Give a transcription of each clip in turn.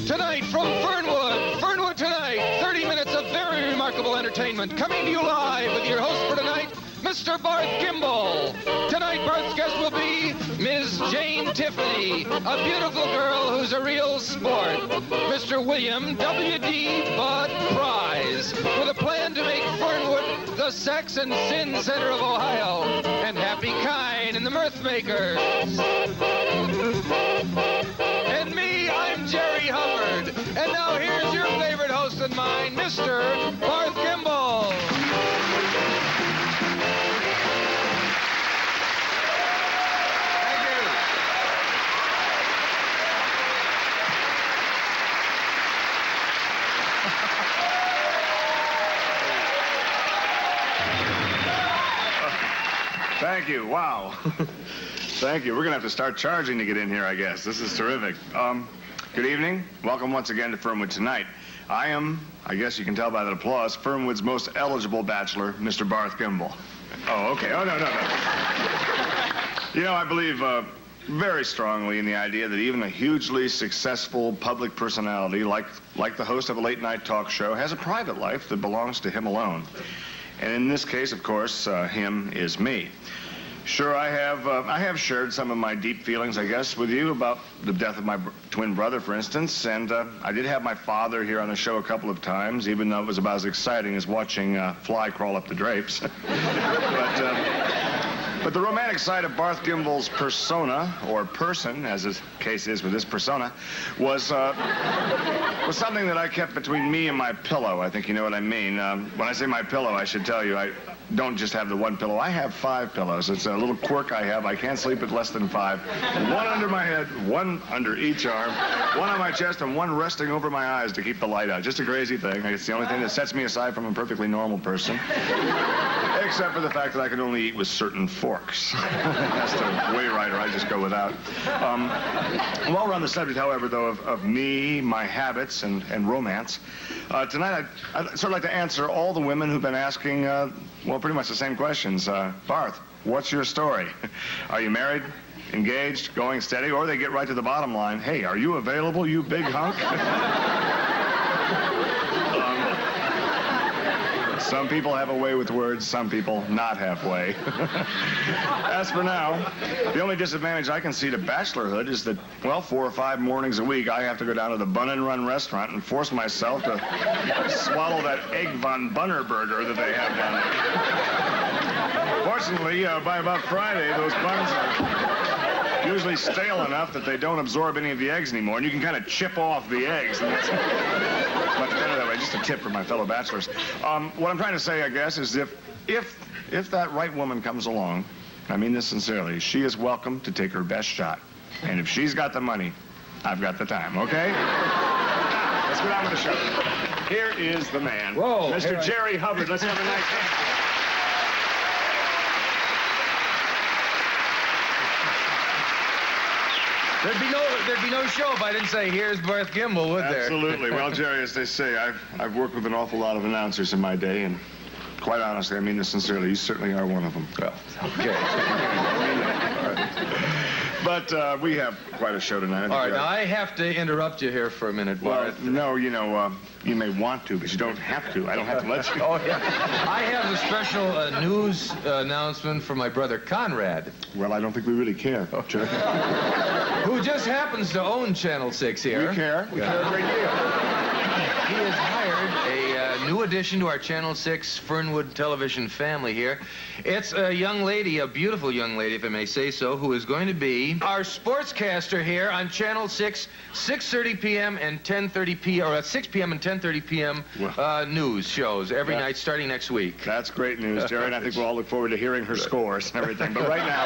Tonight from Fernwood tonight, 30 minutes of very remarkable entertainment. Coming to you live with your host for tonight, Mr. Barth Gimble. Tonight, Barth's guest will be Ms. Jane Tiffany, a beautiful girl who's a real sport. Mr. William W.D. Bud Prize, with a plan to make Fernwood the sex and sin center of Ohio. And Happy Kyne and the Mirth Makers. And me, I'm Jerry Hubbard. And now here's your favorite host and mine, Mr. Barth Gimble. Thank you. Wow. Thank you. We're going to have to start charging to get in here, I guess. This is terrific. Good evening. Welcome once again to Fernwood tonight. I am, I guess you can tell by the applause, Fernwood's most eligible bachelor, Mr. Barth Gimble. Oh, okay. Oh, no. You know, I believe very strongly in the idea that even a hugely successful public personality like the host of a late-night talk show has a private life that belongs to him alone. And in this case, of course, him is me. Sure, I have shared some of my deep feelings, I guess, with you about the death of my twin brother, for instance. And I did have my father here on the show a couple of times, even though it was about as exciting as watching a fly crawl up the drapes. But the romantic side of Barth Gimble's persona, or person, as the case is with this persona, was something that I kept between me and my pillow. I think you know what I mean. When I say my pillow, I should tell you, I don't just have the one pillow. I have 5 pillows. It's a little quirk I have. I can't sleep with less than 5. One under my head, one under each arm, one on my chest, and one resting over my eyes to keep the light out. Just a crazy thing. It's the only thing that sets me aside from a perfectly normal person. Except for the fact that I can only eat with certain forks. That's the way right, or I just go without. While we're on the subject, however, though, of me, my habits, and romance, tonight I'd sort of like to answer all the women who've been asking, well, pretty much the same questions. Barth, what's your story? Are you married, engaged, going steady, or they get right to the bottom line, hey, are you available, you big hunk? Some people have a way with words, some people not halfway. As for now, the only disadvantage I can see to bachelorhood is that, well, 4 or 5 mornings a week, I have to go down to the Bun and Run restaurant and force myself to swallow that Egg von Bunner burger that they have down there. Fortunately, by about Friday, those buns are usually stale enough that they don't absorb any of the eggs anymore, and you can kind of chip off the eggs. And that's much better that way. Just a tip for my fellow bachelors. What I'm trying to say, I guess, is if that right woman comes along, I mean this sincerely, she is welcome to take her best shot. And if she's got the money, I've got the time, okay? Now, let's get on with the show. Here is the man. Whoa, Mr. Jerry Hubbard. Let's have a nice hand. There'd be no show if I didn't say, here's Barth Gimble, would there? Absolutely. Well, Jerry, as they say, I've worked with an awful lot of announcers in my day, and quite honestly, I mean this sincerely, you certainly are one of them. Well, okay. But we have quite a show tonight. All right, now I have to interrupt you here for a minute, Barth. Well, no, you know, you may want to, but you don't have to. I don't have to let you. Oh, yeah. I have a special news announcement for my brother Conrad. Well, I don't think we really care, Jerry. Who just happens to own Channel 6 here. We care. We care a great deal. He has hired a new addition to our Channel 6 Fernwood television family here. It's a young lady, a beautiful young lady, if I may say so, who is going to be our sportscaster here on Channel 6, 6:30 p.m. and 10:30 p.m. or 6 p.m. and 10:30 p.m. News shows every night starting next week. That's great news, Jerry, and I think we'll all look forward to hearing her scores and everything. But right now...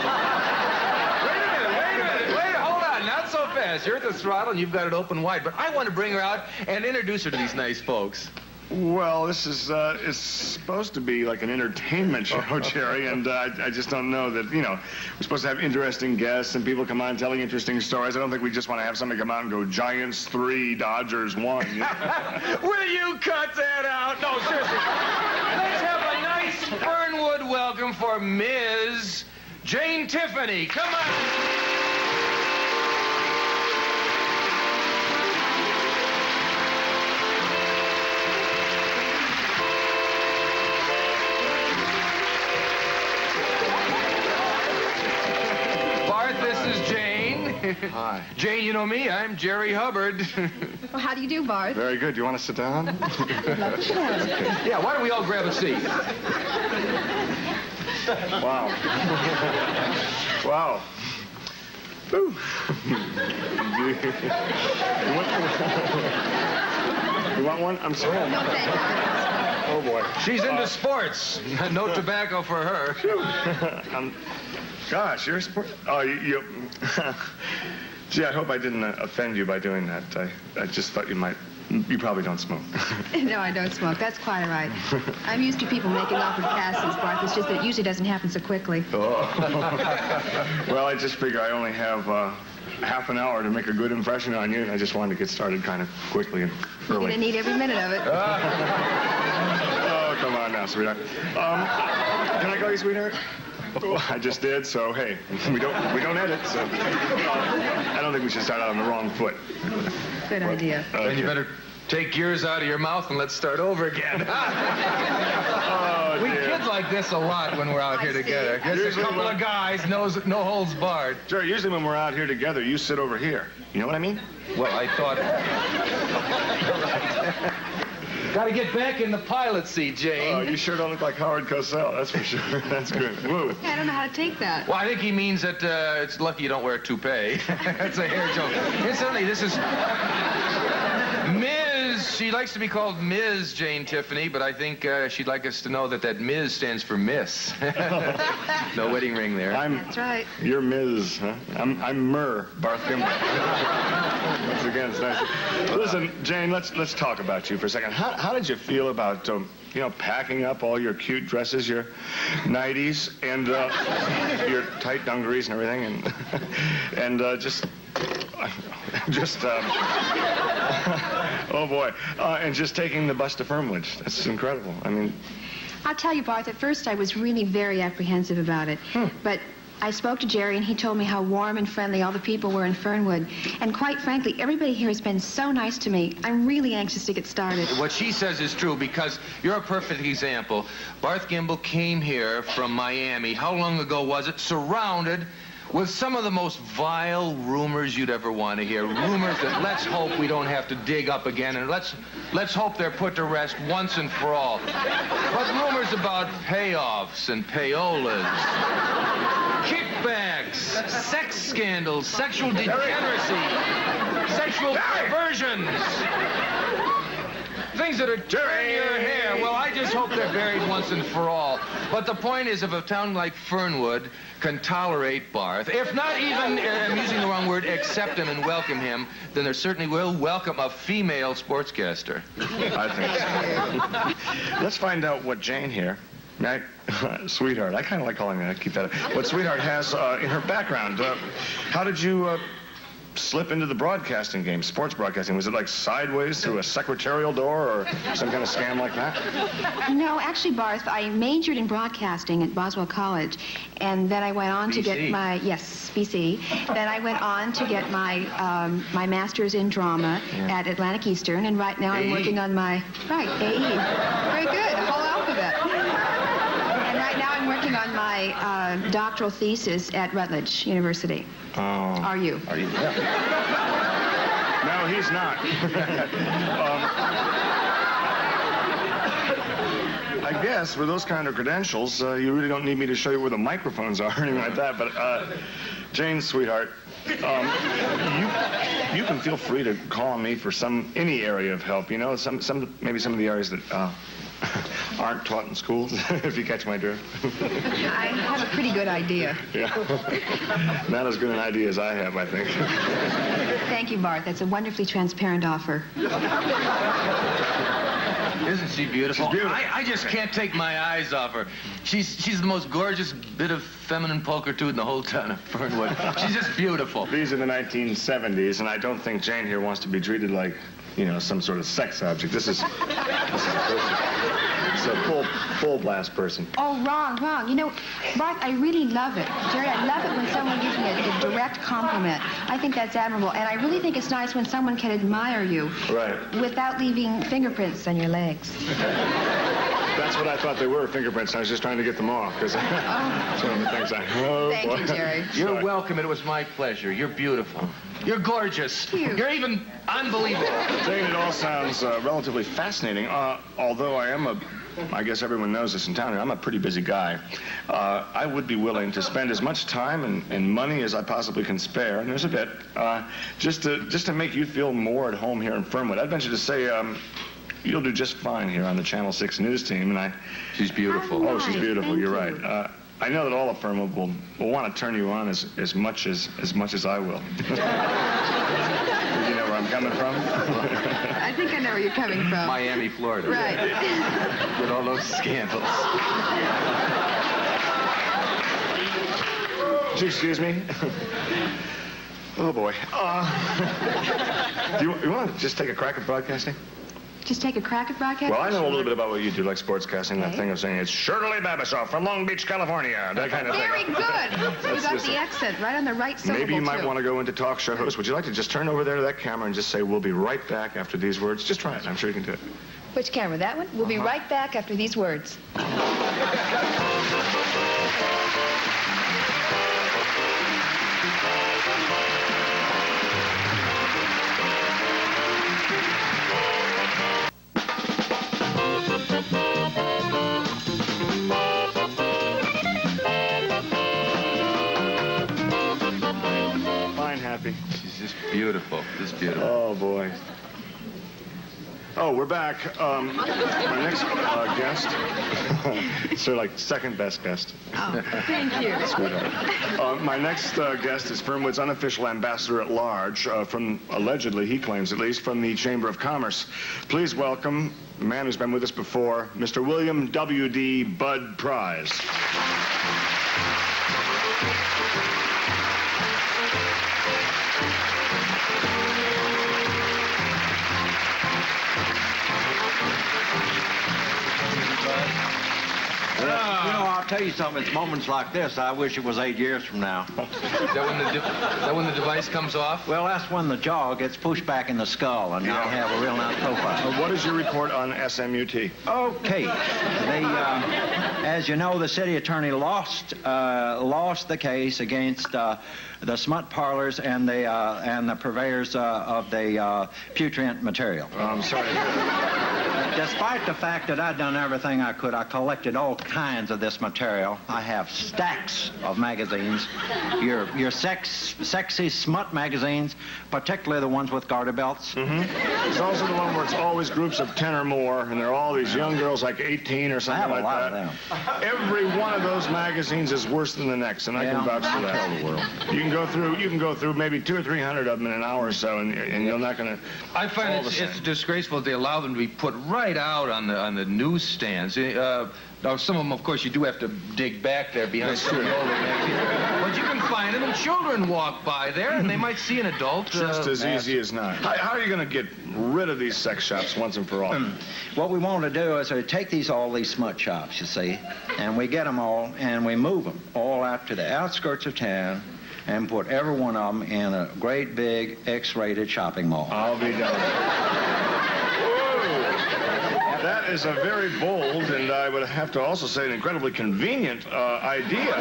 Wait a minute, hold on, not so fast. You're at the throttle and you've got it open wide, but I want to bring her out and introduce her to these nice folks. Well, this is, it's supposed to be like an entertainment show, Jerry, and I just don't know that, you know, we're supposed to have interesting guests and people come on telling interesting stories. I don't think we just want to have somebody come out and go, Giants 3, Dodgers 1. You know? Will you cut that out? No, seriously. Let's have a nice Fernwood welcome for Ms. Jane Tiffany. Come on. Hi. Jane, you know me. I'm Jerry Hubbard. Well, how do you do, Barth? Very good. Do you want to sit down? I'd love to sit down. Yeah, why don't we all grab a seat? Wow. Wow. Ooh. You want one? I'm sorry. No, thank you. Oh, boy. She's into sports. No tobacco for her. Gosh, you're a sport... Oh, you... Gee, I hope I didn't offend you by doing that. I just thought you might... You probably don't smoke. No, I don't smoke. That's quite all right. I'm used to people making awkward passes, Barth. It's just that it usually doesn't happen so quickly. Oh. Well, I just figure I only have half an hour to make a good impression on you, and I just wanted to get started kind of quickly and You're early. going to need every minute of it. Oh, come on now, sweetheart. Can I call you sweetheart? Oh, I just did, so hey, we don't edit, so I don't think we should start out on the wrong foot. Good idea. Then you better take yours out of your mouth and let's start over again. We kid like this a lot when we're out here together. Just a couple of guys, no holds barred. Jerry, usually when we're out here together, you sit over here. You know what I mean? Well, I thought... Got to get back in the pilot seat, Jane. Oh, you sure don't look like Howard Cosell, that's for sure. That's good. Woo. I don't know how to take that. Well, I think he means that it's lucky you don't wear a toupee. That's a hair joke. Incidentally, this is Ms. She likes to be called Ms. Jane Tiffany, but I think she'd like us to know that Ms. stands for Miss. No wedding ring there. That's right. You're Ms., huh? I'm Murr, Barth Gimble. Once again, it's nice. Listen, Jane, let's talk about you for a second. How did you feel about, packing up all your cute dresses, your nighties, and your tight dungarees and everything, and oh boy, and just taking the bus to Fernwood? That's incredible. I mean, I'll tell you, Barth, at first I was really very apprehensive about it. But I spoke to Jerry, and he told me how warm and friendly all the people were in Fernwood. And quite frankly, everybody here has been so nice to me. I'm really anxious to get started. What she says is true, because you're a perfect example. Barth Gimble came here from Miami. How long ago was it? Surrounded with some of the most vile rumors you'd ever want to hear. Rumors that let's hope we don't have to dig up again, and let's hope they're put to rest once and for all. But rumors about payoffs and payolas, kickbacks, sex scandals, sexual degeneracy, sexual perversions. Things that are tearing your hair. Well, I just hope they're buried once and for all. But the point is, if a town like Fernwood can tolerate Barth, if not even, I'm using the wrong word, accept him and welcome him, then they certainly will welcome a female sportscaster. I think so. Let's find out what Jane here, Sweetheart, I kind of like calling her, keep that up. What Sweetheart has in her background. How did you slip into the broadcasting game, sports broadcasting? Was it like sideways through a secretarial door or some kind of scam like that? No, actually, Barth, I majored in broadcasting at Boswell College, and then I went on to get my, yes, BC. Then I went on to get my my master's in drama at Atlantic Eastern, and right now I'm working on my, AE. Very good, the whole alphabet. And right now I'm working on my doctoral thesis at Rutledge University. Oh. Are you? Are you? Yeah. No, he's not. I guess with those kind of credentials, you really don't need me to show you where the microphones are or anything like that. But Jane, sweetheart, you can feel free to call on me for any area of help. You know, maybe some of the areas that aren't taught in schools, if you catch my drift. I have a pretty good idea. Yeah. Not as good an idea as I have, I think. Thank you, Barth. That's a wonderfully transparent offer. Isn't she beautiful? She's beautiful. I just can't take my eyes off her. She's the most gorgeous bit of feminine pulchritude in the whole town of Fernwood. She's just beautiful. These are the 1970s, and I don't think Jane here wants to be treated like, some sort of sex object. This is a person. It's a full blast person. Oh, wrong. You know, Barth, I really love it. Jerry, I love it when someone gives me a direct compliment. I think that's admirable. And I really think it's nice when someone can admire you. Right. Without leaving fingerprints on your legs. That's what I thought they were, fingerprints. I was just trying to get them off, because that's one of the things I... Oh, Thank boy. you, Jerry. You're welcome. It was my pleasure. You're beautiful. You're gorgeous. Cute. You're even unbelievable. Jane, it all sounds relatively fascinating, although I guess everyone knows this in town here, I'm a pretty busy guy. I would be willing to spend as much time and money as I possibly can spare, and there's a bit, just to make you feel more at home here in Fernwood. I'd venture to say you'll do just fine here on the Channel 6 news team, and She's beautiful. Oh, she's beautiful. Thank You're you. right. I know that all of Fernwood will want to turn you on as much as I will. You know where I'm coming from? I think I know where you're coming from. Miami, Florida. Right. With all those scandals. Would you excuse me? Oh, boy. Do you want to just take a crack at broadcasting? Just take a crack at broadcasting? Well, I know a little bit about what you do, like sportscasting, that Okay. thing of saying it's Shirley Babasov from Long Beach, California, that kind of thing. Very good. You got just the accent right on the right syllable, Maybe you might too. want to go into talk shows. Would you like to just turn over there to that camera and just say, we'll be right back after these words? Just try it. I'm sure you can do it. Which camera? That one? We'll be right back after these words. Fine, Happy. She's just beautiful. Just beautiful. Oh, boy. Oh, we're back. My next guest, sort of like second best guest. Oh, thank you. Sweetheart. My next guest is Fernwood's unofficial ambassador at large, from, allegedly, he claims at least, from the Chamber of Commerce. Please welcome the man who's been with us before, Mr. William W.D. Bud Prize. You know, I'll tell you something. It's moments like this, I wish it was 8 years from now. Is that when the device comes off? Well, that's when the jaw gets pushed back in the skull, and I'll have a real nice profile. What is your report on SMUT? Okay. As you know, the city attorney lost the case against the smut parlors and the purveyors of the putrid material. Oh, I'm sorry to hear that. Despite the fact that I'd done everything I could, I collected all kinds of this material. I have stacks of magazines, your sexy smut magazines, particularly the ones with garter belts. Mm-hmm. It's also the one where it's always groups of 10 or more, and they're all these young girls like 18 or something like that. I have a lot of them. Every one of those magazines is worse than the next, and I can vouch for that. Tell the world. You can go through maybe 200 or 300 of them in an hour or so, and you're not going to. I find it's disgraceful they allow them to be put right out on the newsstands. Now, some of them, of course, you do have to dig back there behind some of the older magazines. But you can find them, and children walk by there, and they might see an adult. Just as easy as not. How are you going to get rid of these sex shops once and for all? What we want to do is take all these smut shops, you see, and we get them all, and we move them all out to the outskirts of town, and put every one of them in a great big X-rated shopping mall. I'll be done. That is a very bold, and I would have to also say an incredibly convenient idea.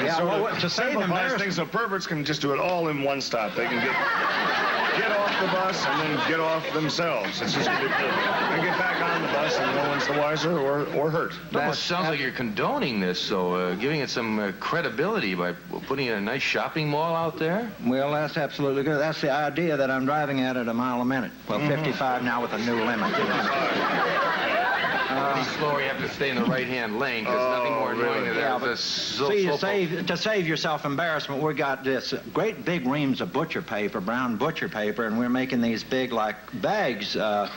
Yeah, so well, to save embarrassment, things so perverts can just do it all in one stop. They can get off the bus and then get off themselves. It's just ridiculous. And get back on the bus and no one's the wiser or hurt. It almost sounds like you're condoning this, so giving it some credibility by putting in a nice shopping mall out there? well, that's absolutely good. That's the idea that I'm driving at a mile a minute. Well, 55 now with a new limit. Be slower, you have to stay in the right-hand lane, because nothing more annoying than Yeah, that. but see, to save yourself embarrassment, we got this great big reams of butcher paper, brown butcher paper, and we're making these big, like, bags to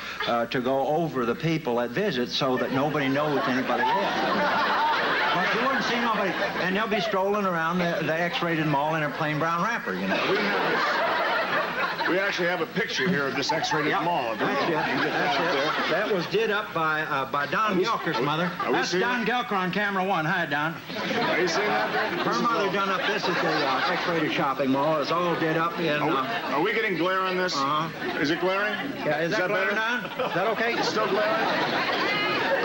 go over the people that visit so that nobody knows anybody is. But you wouldn't see nobody, and they'll be strolling around the X-rated mall in a plain brown wrapper, you know. We actually have a picture here of this X-rated mall. That's it. That was did up by Don Gelker's mother. That's Don Gelker on camera one. Hi, Don. Are you seeing that there? Her mother done up. This is the X-rated shopping mall. It's all did up in. Are we getting glare on this? Uh-huh. Is it glaring? Yeah, is that better? glaring, Don? Is that okay? It's still glaring?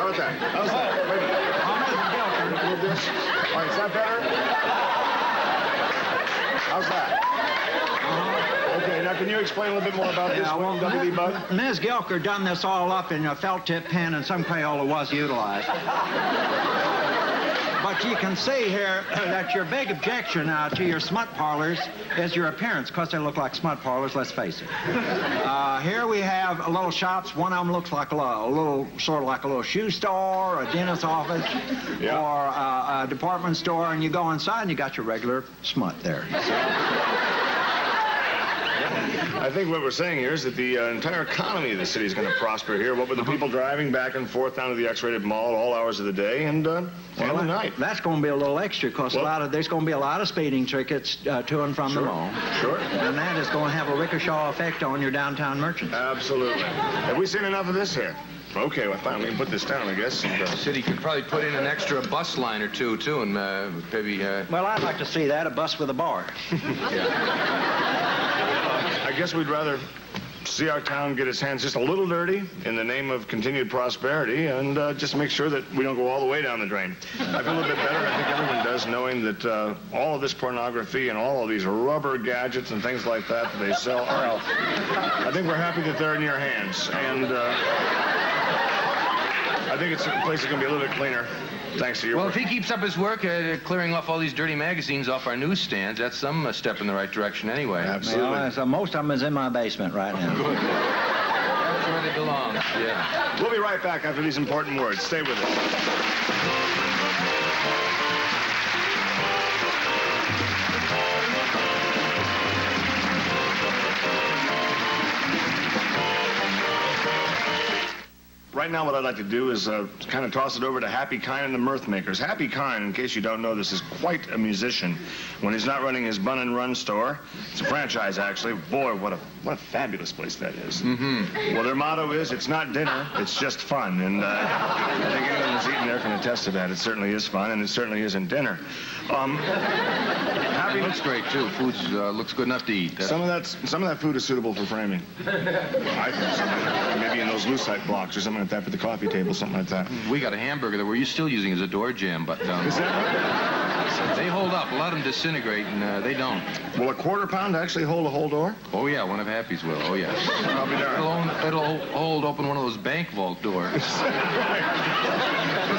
about that? How's that? Wait a minute. A little bit. All right, is that better? How's that? Okay, now can you explain a little bit more about this one, W.B. Bud? Ms. Gilker done this all up in a felt tip pen, and some Crayola was utilized. But you can see here that your big objection to your smut parlors is your appearance, because they look like smut parlors, let's face it. Here we have little shops. One of them looks like a little, sort of like a little shoe store, a dentist's office, or a department store, and you go inside and you got your regular smut there. I think what we're saying here is that the entire economy of the city is going to prosper here. What with the people driving back and forth down to the X-rated mall at all hours of the day and the night. That's going to be a little extra, because there's going to be a lot of speeding tickets to and from the mall. Sure. And that is going to have a ricochet effect on your downtown merchants. Absolutely. Have we seen enough of this here? Okay, well, fine. We can put this down, I guess. And, the city could probably put in an extra bus line or two, too, and maybe... Well, I'd like to see that, a bus with a bar. I guess we'd rather see our town get its hands just a little dirty in the name of continued prosperity and just make sure that we don't go all the way down the drain. I feel a little bit better. I think everyone does, knowing that all of this pornography and all of these rubber gadgets and things like that they sell are out. I think we're happy that they're in your hands. And I think it's a place that's going to be a little bit cleaner. Thanks to your work. If he keeps up his work clearing off all these dirty magazines off our newsstands, that's some step in the right direction anyway. Absolutely. Well, so most of them is in my basement right now. Good. That's where they belong. Yeah. We'll be right back after these important words. Stay with us. Right now, what I'd like to do is kind of toss it over to Happy Kyne and the Mirth Makers. Happy Kyne, in case you don't know this, is quite a musician. When he's not running his Bun and Run store, it's a franchise, actually. Boy, what a fabulous place that is. Mm-hmm. Well, their motto is, it's not dinner, it's just fun. And I think anyone who's eaten there can attest to that. It certainly is fun, and it certainly isn't dinner. It looks great, too. Food looks good enough to eat. Some of that food is suitable for framing. I think so. Maybe in those lucite blocks or something like that for the coffee table, something like that. We got a hamburger that we're still using as a door jamb, but... Is that right? They hold up. A lot of them disintegrate, and they don't. Will a quarter pound actually hold a whole door? Oh, yeah, one of Happy's will. Oh, yes. It'll hold open one of those bank vault doors. Because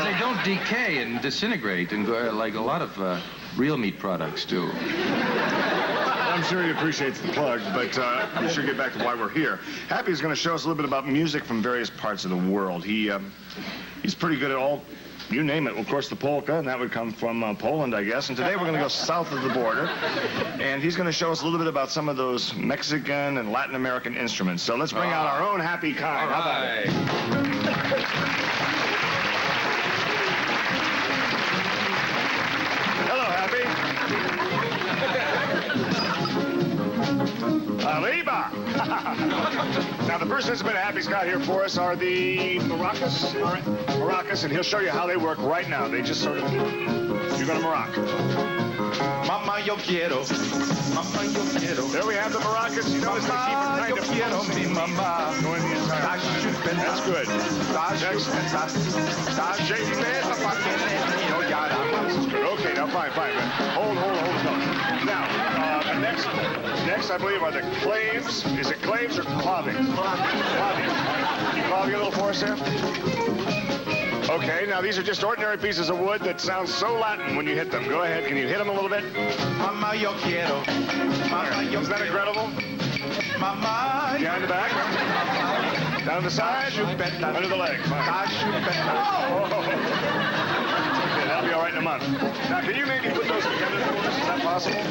they don't decay and disintegrate, and like a lot of real meat products do. I'm sure he appreciates the plug, but we should get back to why we're here. Happy is going to show us a little bit about music from various parts of the world. He's pretty good at all, you name it. Of course, the polka, and that would come from Poland, I guess. And today we're going to go south of the border, and he's going to show us a little bit about some of those Mexican and Latin American instruments. So let's bring out our own Happy Kyne. How about it? Hello, Happy. Arriba! Now, the first instrument Happy's got here for us are the maracas. All right, maracas, and he'll show you how they work right now. They just sort of... You're going to maraca. Mama, yo quiero. Mama, yo quiero. There we have the maracas. You notice they keep it kind of pulsing. Going the entire... That's good. Next. Okay, now, fine. Hold. Now, next, I believe, are the claves. Is it claves or claving? Claving. Claving a little for us, Sam? Okay, now these are just ordinary pieces of wood that sound so Latin when you hit them. Go ahead, can you hit them a little bit? Mama, yo quiero. Mama, yo Is that incredible? Mama, Behind the back? Down the side? Under the leg. That'll be all right in a month. Now, can you maybe put those together for us? Is that possible?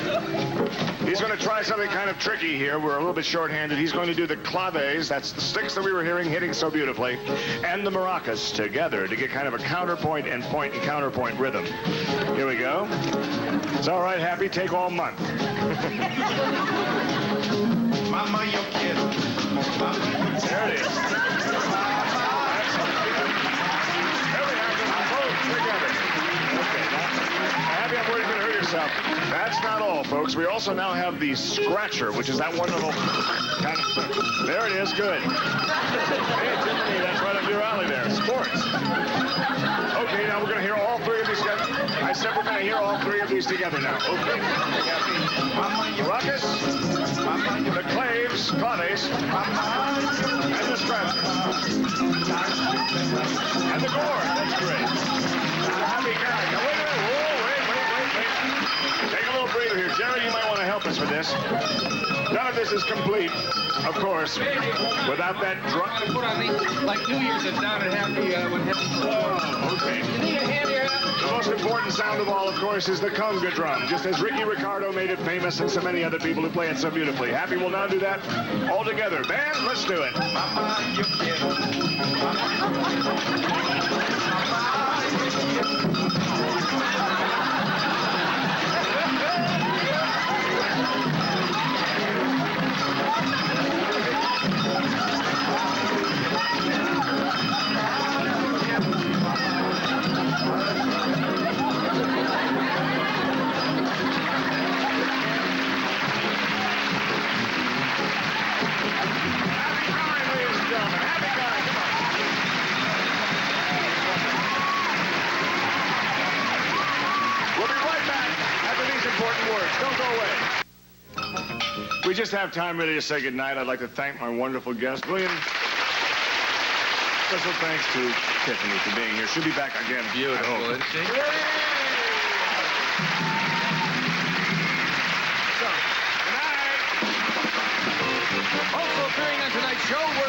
He's going to try something kind of tricky here. We're a little bit short-handed. He's going to do the claves, that's the sticks that we were hearing hitting so beautifully, and the maracas together to get kind of a counterpoint and point and counterpoint rhythm. Here we go. It's all right, Happy. Take all month. Mama, yo quiero. There it is. Happy, I'm worried you're going to hurt yourself. That's not all, folks. We also now have the scratcher, which is that wonderful kind of... There it is. Good. Hey, Tiffany, that's right up your alley there. Sports. Okay, now we're going to hear all three of these together. I said we're going to hear all three of these together now. Okay. The ruckus, the claves, claves, and the scratcher. And the gore. That's great. The Happy Kyne. Now, wait a minute. Whoa, wait. Take a little breather here. Jerry, you might want to help us with this. None of this is complete, of course, without that drum. Put on these, like New Year's is down at Happy, when Happy... Oh, okay. You need a hand here? The most important sound of all, of course, is the conga drum, just as Ricky Ricardo made it famous and so many other people who play it so beautifully. Happy will now do that all together. Band, let's do it. Mama, you Don't go away. We just have time really to say goodnight. I'd like to thank my wonderful guest, William. Special thanks to Tiffany for being here. She'll be back again. Beautiful, isn't she? Also appearing on tonight's show were